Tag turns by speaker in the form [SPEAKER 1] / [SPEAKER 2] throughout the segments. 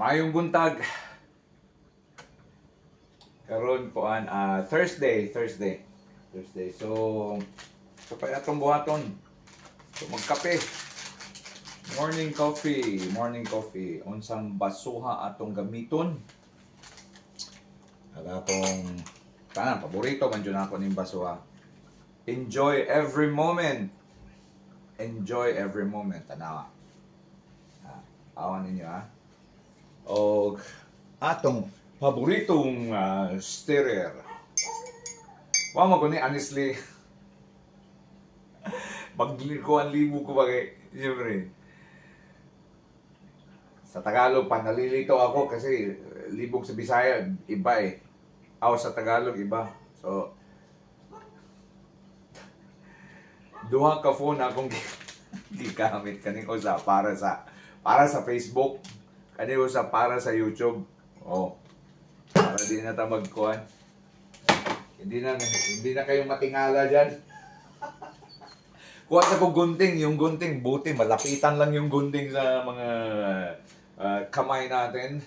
[SPEAKER 1] Mayong buntag. Karon po an Thursday. So kapay atong buhaton. So magkape. Morning coffee. Unsang basuha atong gamiton. Aga akong paborito man jud ako ning basuha. Enjoy every moment. Tanawa. Awan ninyo ha. O atong paboritong sterer. Wa mo gani honestly. Maglikuan libo ko bagay. Siyempre. Sa Tagalog pa nalilito ako kasi libog sa Bisaya iba eh. Aw sa Tagalog iba. So duha ka phone akong gigamit kani ko sa para sa Facebook. Kani ko sa para sa YouTube. Oh. Para di na ta magkuhan. Hindi na kayo matingala diyan. Kuha sa ko gunting, yung gunting buti malapitan lang yung gunting sa mga kamay natin.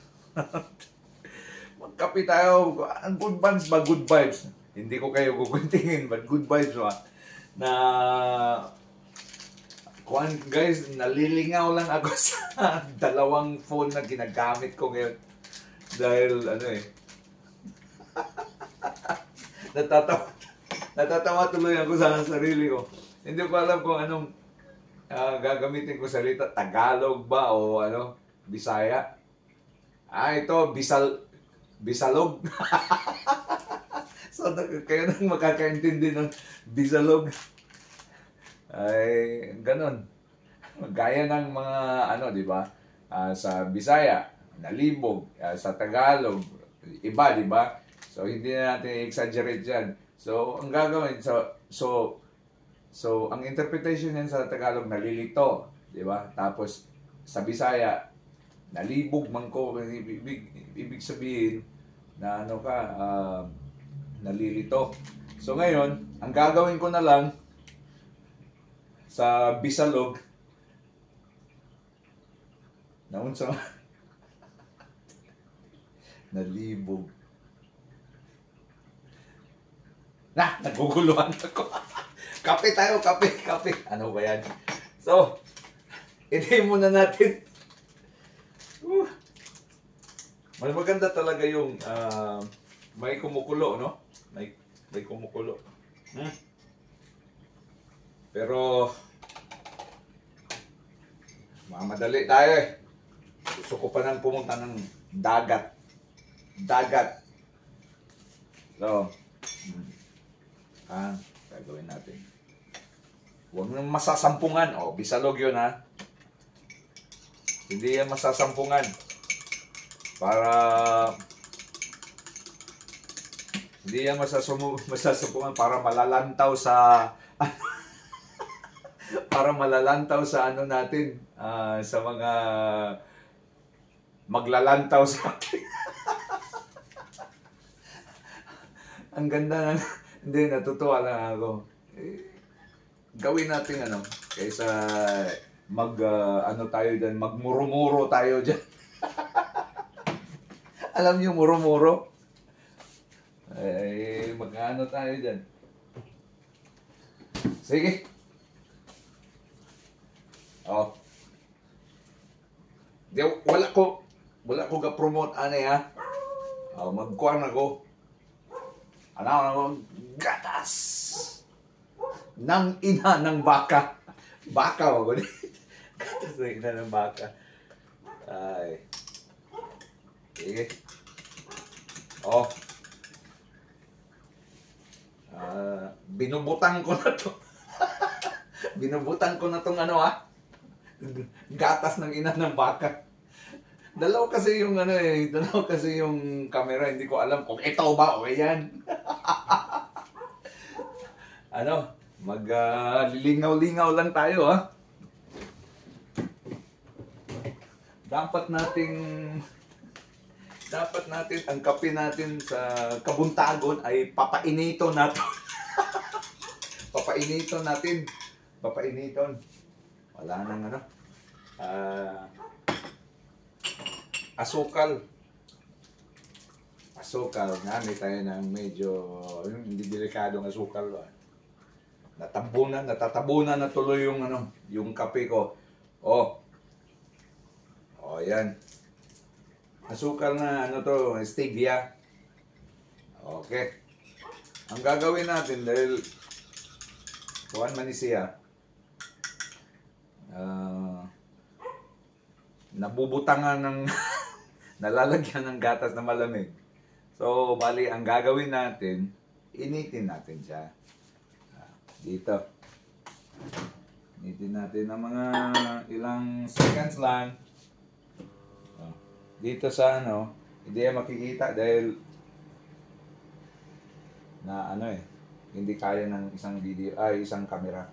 [SPEAKER 1] Magkape tayo. Ang good vibes ba? Good vibes. Hindi ko kayo guguntingin, but good vibes ba? Na kuhan guys, nalilingaw lang ako sa dalawang phone na ginagamit ko ngayon. Dahil natatawa tuloy ako sa sarili ko. Hindi ko alam kung anong gagamitin ko salita. Tagalog ba o Bisaya? Ito, Bisalog. So, kayo nang makakaintindi ng Bisalog. Ay, ganun. Gaya ng mga, di ba? Sa Bisaya, nalibog. Sa Tagalog, iba, di ba? So, hindi na natin exaggerate dyan. So, ang gagawin, so ang interpretation niyan sa Tagalog, nalilito. Di ba? Tapos, sa Bisaya, nalibog man ko. Ibig sabihin, na nalilito. So, ngayon, ang gagawin ko na lang, sa Bisalog, naunsa nalibog. Naguguluhan ako. Kape tayo, kape. Ano ba yan? So, hindi muna natin. Mas maganda talaga yung may kumukulo, no? May kumukulo. Pero, mamadali tayo eh. Gusto ko pa nang pumunta ng dagat. So, gagawin natin. Huwag nang masasampungan. Bisalog yun ha. Hindi yan masasampungan. Hindi yan masasampungan para malalantaw sa natin. Sa mga maglalantaw sa atin. Ang ganda na. Hindi, natutuwa lang ako. Gawin natin kaysa tayo dyan, magmuro-muro tayo dyan. Alam niyo, muro-muro? Mag-ano tayo dyan. Sige. Wala ko ga-promote ha. Magkuhan ako. Gatas ng ina ng baka. Baka wag ulit. Gatas ng ina ng baka. Ay. Sige. Binubutan ko na to. Binubutan ko na tong gatas ng ina ng baka. Dalaw kasi yung camera, hindi ko alam kung ito ba o yan. Lilingaw-lingaw lang tayo ha. Dapat natin ang kape natin sa kabuntagon ay papainiton natin. Papainiton. Wala nang asukal. Asukal. Gamit tayo ng medyo hindi delikadong asukal. Natatabunan na tuloy yung yung kape ko. Oh. Oh, yan. Asukal na to, stevia. Okay. Ang gagawin natin dahil kuwan man siya. Nabubutangan ng nalalagyan ng gatas na malamig. So, bali, ang gagawin natin, initin natin siya. Dito. Initin natin ng mga ilang seconds lang. Dito sa hindi makikita dahil na hindi kaya ng isang video, isang camera.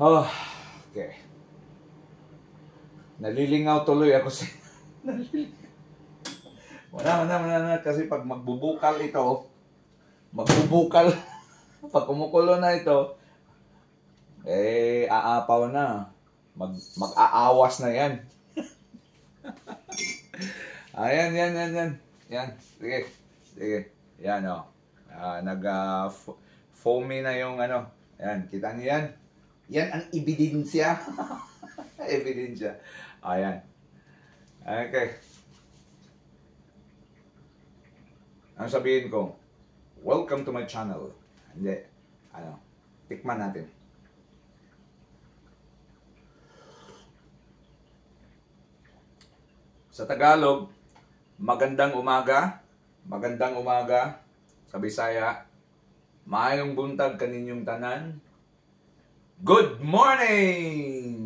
[SPEAKER 1] Oh, okay. Nalilingaw tuloy ako sa Wala kasi pag magbubukal ito, pag kumukulo na ito, aapaw na. Mag-aawas na yan. Yan. Yan. Sige. Yan, foamy na yung Yan, kita niyo yan? Yan ang ebidensya. Ebidensya. Ayan. Okay. Ang sabihin ko, welcome to my channel. Hindi. Tikman natin. Sa Tagalog, magandang umaga. Magandang umaga. Sa Bisaya, maayong buntag kaninyong tanan. Good morning!